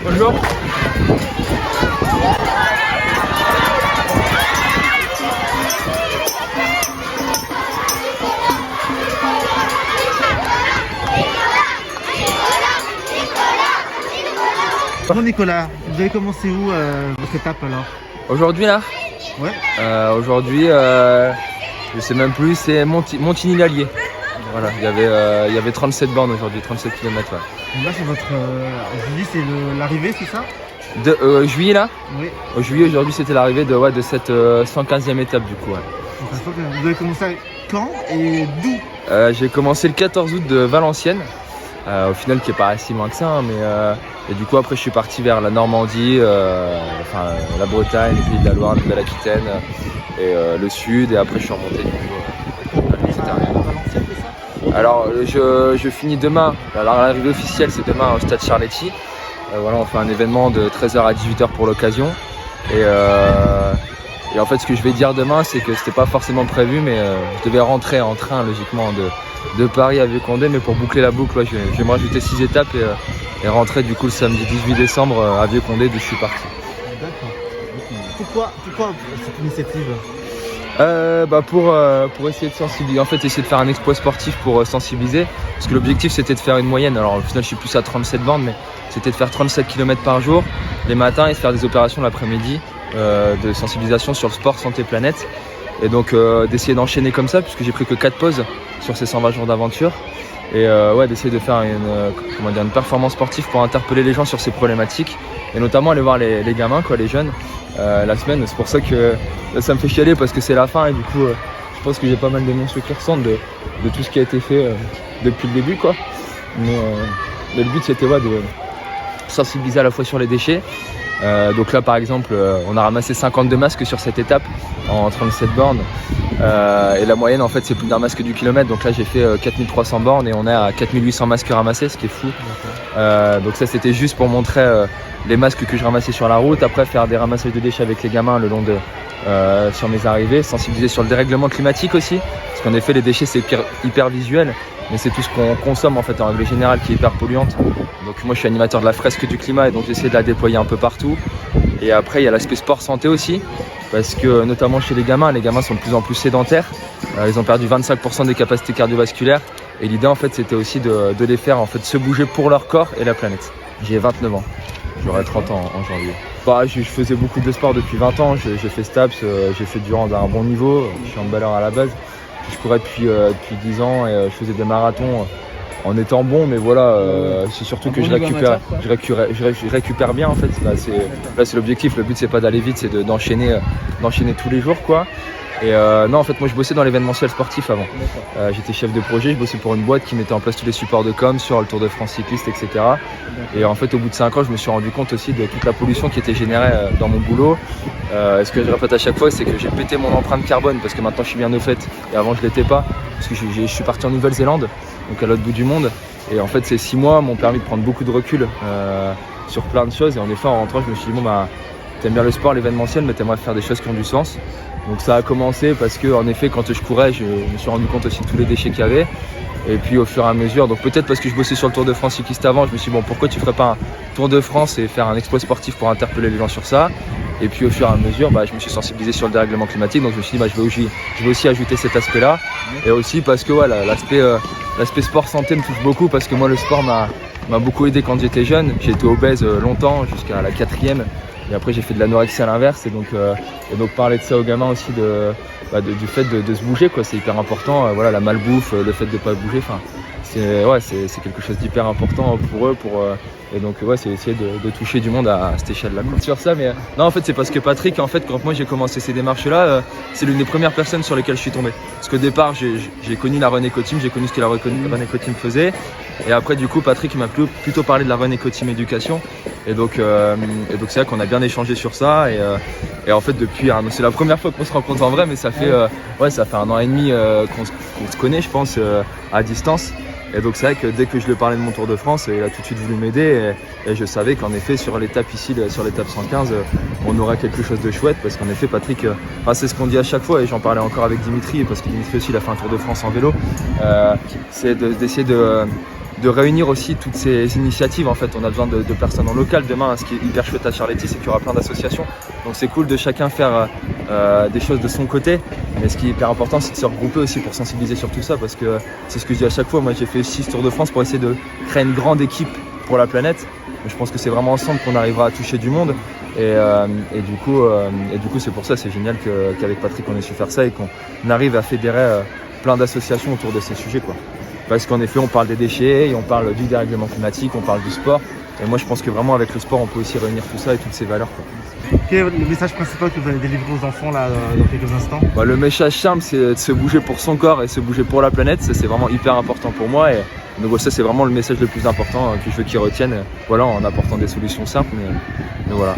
Bonjour. Bonjour Nicolas, vous avez commencé où votre étape alors? Aujourd'hui là Ouais. Aujourd'hui, je sais même plus, c'est Montigny-l'Allier. Voilà, il y avait 37 bornes aujourd'hui, 37 km. Ouais. Donc là c'est votre... je dis c'est l'arrivée, c'est ça? Juillet là Oui. Au juillet aujourd'hui c'était l'arrivée de cette 115e étape du coup. Ouais. Donc, vous avez commencé quand et d'où? J'ai commencé le 14 août de Valenciennes, au final qui est pas si loin que ça, hein, mais et du coup après je suis parti vers la Normandie, la Bretagne, les Pays de la Loire, la Nouvelle-Aquitaine et le sud, et après je suis remonté du coup etc. Valenciennes, c'est ça? Alors je finis demain, alors l'arrivée officielle c'est demain au stade Charletti. Voilà, on fait un événement de 13h à 18h pour l'occasion. Et en fait ce que je vais dire demain c'est que c'était pas forcément prévu, mais je devais rentrer en train logiquement de Paris à Vieux-Condé, mais pour boucler la boucle, ouais, je vais me rajouter 6 étapes et rentrer du coup le samedi 18 décembre à Vieux-Condé d'où je suis parti. D'accord. Pourquoi cette initiative? Pour essayer de sensibiliser, en fait essayer de faire un exploit sportif pour sensibiliser, parce que l'objectif c'était de faire une moyenne, alors au final je suis plus à 37 bornes, mais c'était de faire 37 km par jour les matins et de faire des opérations l'après-midi de sensibilisation sur le sport, santé, planète, et donc d'essayer d'enchaîner comme ça, puisque j'ai pris que 4 pauses sur ces 120 jours d'aventure, et d'essayer de faire une performance sportive pour interpeller les gens sur ces problématiques, et notamment aller voir les gamins, les jeunes, la semaine. C'est pour ça que ça me fait chialer, parce que c'est la fin, et du coup je pense que j'ai pas mal d'émotions qui ressentent de tout ce qui a été fait depuis le début, quoi. Mais le but c'était de sensibiliser à la fois sur les déchets. Donc là par exemple on a ramassé 52 masques sur cette étape en 37 bornes, et la moyenne en fait c'est plus d'un masque du kilomètre, donc là j'ai fait 4300 bornes et on est à 4800 masques ramassés, ce qui est fou. Donc ça c'était juste pour montrer les masques que je ramassais sur la route, après faire des ramassages de déchets avec les gamins le long de sur mes arrivées, sensibiliser sur le dérèglement climatique aussi, parce qu'en effet les déchets c'est hyper visuel, mais c'est tout ce qu'on consomme en fait en règle générale qui est hyper polluante. Donc moi je suis animateur de la fresque du climat, et donc j'essaie de la déployer un peu partout. Et après il y a l'aspect sport santé aussi, parce que notamment chez les gamins sont de plus en plus sédentaires, ils ont perdu 25% des capacités cardiovasculaires, et l'idée en fait c'était aussi de les faire en fait se bouger pour leur corps et la planète. J'ai 29 ans, j'aurai 30 ans en janvier. Je faisais beaucoup de sport depuis 20 ans, j'ai fait STAPS, j'ai fait du hand à un bon niveau, je suis handballeur à la base. Je courais depuis 10 ans et je faisais des marathons en étant bon, mais voilà, c'est surtout que je récupère bien en fait. Là c'est l'objectif, le but c'est pas d'aller vite, c'est d'enchaîner tous les jours, quoi. Et non, en fait moi je bossais dans l'événementiel sportif avant. J'étais chef de projet, je bossais pour une boîte qui mettait en place tous les supports de com sur le Tour de France cycliste, etc. Et en fait au bout de 5 ans je me suis rendu compte aussi de toute la pollution qui était générée dans mon boulot. Ce que je répète à chaque fois, c'est que j'ai pété mon empreinte carbone, parce que maintenant je suis bien au fait, et avant je l'étais pas, parce que je suis parti en Nouvelle-Zélande, donc à l'autre bout du monde, et en fait ces 6 mois m'ont permis de prendre beaucoup de recul sur plein de choses. Et en effet en rentrant je me suis dit t'aimes bien le sport, l'événementiel, mais t'aimerais faire des choses qui ont du sens. Donc ça a commencé parce que en effet quand je courais je me suis rendu compte aussi de tous les déchets qu'il y avait, et puis au fur et à mesure, donc peut-être parce que je bossais sur le Tour de France cycliste avant, je me suis dit pourquoi tu ferais pas un Tour de France et faire un exploit sportif pour interpeller les gens sur ça. Et puis au fur et à mesure je me suis sensibilisé sur le dérèglement climatique, donc je me suis dit je vais aussi ajouter cet aspect là, et aussi parce que l'aspect sport santé me touche beaucoup, parce que moi le sport m'a beaucoup aidé quand j'étais jeune. J'ai été obèse longtemps, jusqu'à la 4e. Et après j'ai fait de l'anorexie à l'inverse, et donc parler de ça aux gamins aussi, du fait de se bouger, quoi, c'est hyper important. La malbouffe, le fait de ne pas bouger, c'est quelque chose d'hyper important pour eux, et donc c'est essayer de toucher du monde à cette échelle-là, quoi. Sur ça, mais non, en fait c'est parce que Patrick, en fait quand moi j'ai commencé ces démarches-là, c'est l'une des premières personnes sur lesquelles je suis tombé. Parce qu'au départ j'ai connu la Run Eco Team, j'ai connu ce que la Run Eco Team faisait, et après du coup Patrick m'a plutôt parlé de la Run Eco Team éducation, et donc c'est vrai qu'on a bien échangé sur ça, et en fait depuis, c'est la première fois qu'on se rencontre en vrai, mais ça fait 1 an et demi qu'on se connaît, je pense, à distance. Et donc c'est vrai que dès que je lui parlais de mon Tour de France, il a tout de suite voulu m'aider, et je savais qu'en effet sur l'étape ici, sur l'étape 115, on aurait quelque chose de chouette, parce qu'en effet Patrick, c'est ce qu'on dit à chaque fois, et j'en parlais encore avec Dimitri, parce que Dimitri aussi il a fait un Tour de France en vélo, c'est d'essayer de de réunir aussi toutes ces initiatives. En fait, on a besoin de personnes en local. Demain, ce qui est hyper chouette à Charletti, c'est qu'il y aura plein d'associations. Donc c'est cool de chacun faire des choses de son côté. Mais ce qui est hyper important, c'est de se regrouper aussi pour sensibiliser sur tout ça, parce que c'est ce que je dis à chaque fois. Moi, j'ai fait 6 Tours de France pour essayer de créer une grande équipe pour la planète. Mais je pense que c'est vraiment ensemble qu'on arrivera à toucher du monde. Et du coup, c'est pour ça, c'est génial qu'avec Patrick, on ait su faire ça et qu'on arrive à fédérer plein d'associations autour de ces sujets, quoi. Parce qu'en effet, on parle des déchets, et on parle du dérèglement climatique, on parle du sport. Et moi, je pense que vraiment, avec le sport, on peut aussi réunir tout ça et toutes ces valeurs, quoi. Quel est le message principal que vous allez délivrer aux enfants là, dans quelques instants? Le message simple, c'est de se bouger pour son corps et se bouger pour la planète. Ça, c'est vraiment hyper important pour moi. Et donc ça, c'est vraiment le message le plus important que je veux qu'ils retiennent. Voilà, en apportant des solutions simples. Mais voilà.